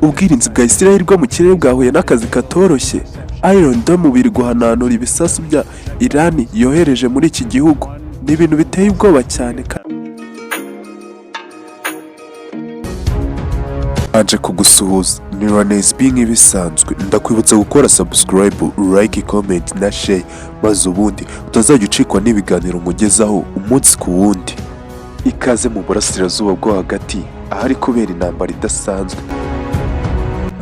ubwirinzi bwa Isiraheli bwo mu kirere bwahuye n'akazi katoroshye. Iron Dome biri guhananura ibisasu bya Iran yohereje muri iki gihugu. Ni ibintu biteye ubwoba cyane. Aje kugusuhuza ni nlanezb nk'ibisanzwe. Ndakwibutsa gukora subscribe, like, comment na share, maze ubundi utazajya ucikwa n'ibiganiro mugezaho umunsi ku wundi. Ikaze mu burasirazuba bwo hagati ahari kubera intambara idasanzwe.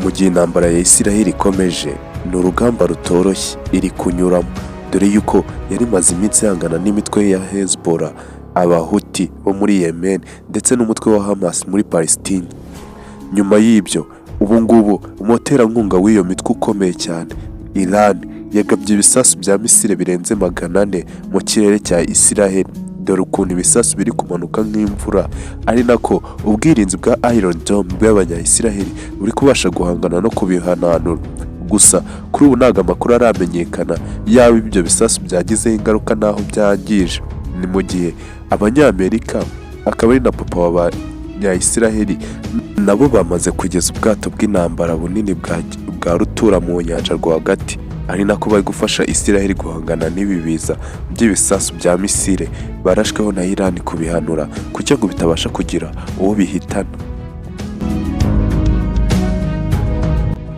Mu gihe intambara ya Isiraheli ikomeje, ni urugamba rutoroshye iri kunyuramo, dore yuko yari maze iminsi ihangana n'imitwe ya Hezbollah, abahuti bo muri Yemen ndetse n'umutwe wa Hamas muri Palestine. Nyuma y'ibyo, ubu ngubu umuterankunga w'iyo mitwe ukomeye cyane, Iran, yagabye ibisasu bya misile birenze 400 mu kirere cya Isiraheli. Dore ukuntu ibisasu biri kumanuka nk'imvura, ari nako ubwirinzi bwa Iron Dome bw'abanya-Isiraheli buri kubasha guhangana no kubihananura. Gusa kuri ubu ntago amakuru aramenyekana yaba ibyo bisasu byagizeho ingaruka n'aho byangije. Ni mu gihe abanyamerika akaba ari na papa w'abanya-Isiraheli nabo bamaze kugeza ubwato bw'intambara bunini bwa rutura mu nyanja rwagati, ari nako bari gufasha Isiraheli guhangana n'ibibiza by'ibisasu bya misile barashweho na Iran kubihanura kugira ngo bitabasha kugira uwo bihitana.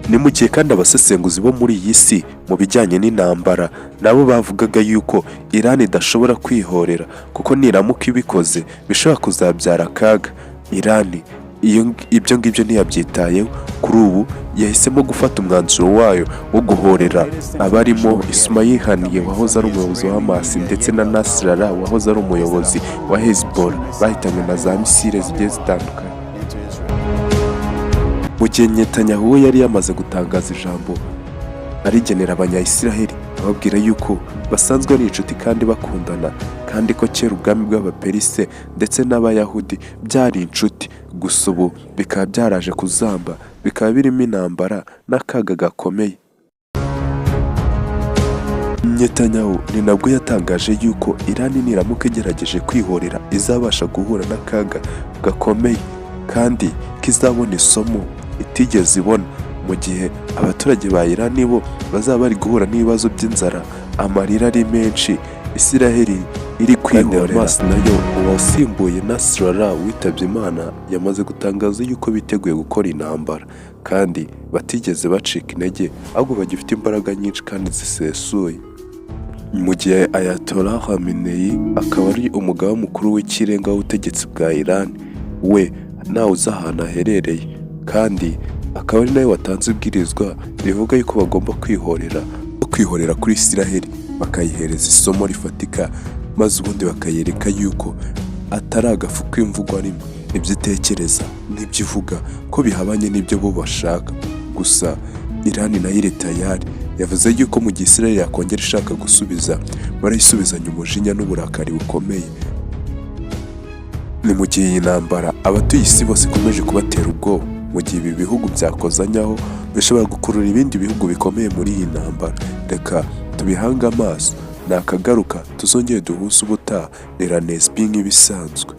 Ni mu gihe kandi abasesenguzi bo muri iyi si mu bijyanye n'intambara nabo bavugaga yuko Iran idashobora kwihorera kuko niramuka ibikoze bishobora kuzabyara akaga. Iran ibyo ngibyo ntiyabyitayeho. Kuri ubu yahisemo gufata umwanzuro wayo wo guhorera abarimo Ismaelmwanafunzi wahoze ari umuyobozi wa Hamas ndetse na Nasrallah wahoze ari umuyobozi wa Hezbollah bahitanywe na za misile zigiye zitandukanye. Mu gihe Netanyahu yari yamaze gutangaza ijambo arigenera abanya-Isiraheli ababwira yuko basanzwe ari inshuti kandi bakundana, kandi ko kera ubwami bw'abaperise ndetse n'abayahudi byari inshuti. Gusa ubu bikaba byaraje kuzamba, bikaba birimo intambara n'akaga gakomeye. Netanyahu ni nabwo yatangaje yuko Iran niramuka igerageje kwihorera izabasha guhura n'akaga gakomeye kandi kizabona isomo itigeze ibona, mu gihe abaturage ba Iran bo bazaba bari guhura n'ibibazo by'inzara, amarira ari menshi. Isiraheli iri kwihorera. Hamas nayo uwasimbuye Nasrallah witabye Imana yamaze gutangaza yuko biteguye gukora intambara kandi batigeze bacika intege, ahubwo bagifite imbaraga nyinshi kandi zisesuye. Mu gihe Ayatollah Khamenei akaba ari umugaba mukuru w'ikirenga w'ubutegetsi bwa Iran, we nawe uzi ahantu aherereye kandi akaba ari nawe watanze ibwirizwa rivuga yuko bagomba kwihorera kuri Isiraheli, bakayihereza isomo rifatika, maze ubundi bakayereka yuko atari agafu k'imvugo arimo, ibyo itekereza n'ibyo ivuga ko bihabanye n'ibyo bo bashaka. Gusa Iran nayo iri tayari, yavuze yuko mu gihe Isiraheli yakongera ishaka gusubiza, barayisubizanya umujinya n'uburakari bukomeye. Ni mu gihe iyi ntambara abatuye isi bose ikomeje kubatera ubwoba, mu gihe ibi bihugu byakozanyaho bishobora gukurura ibindi bihugu bikomeye muri iyi ntambara. Reka tubihange amaso, nakagaruka tuzongere duhuse ubutaha. Nlanezb nk'ibisanzwe.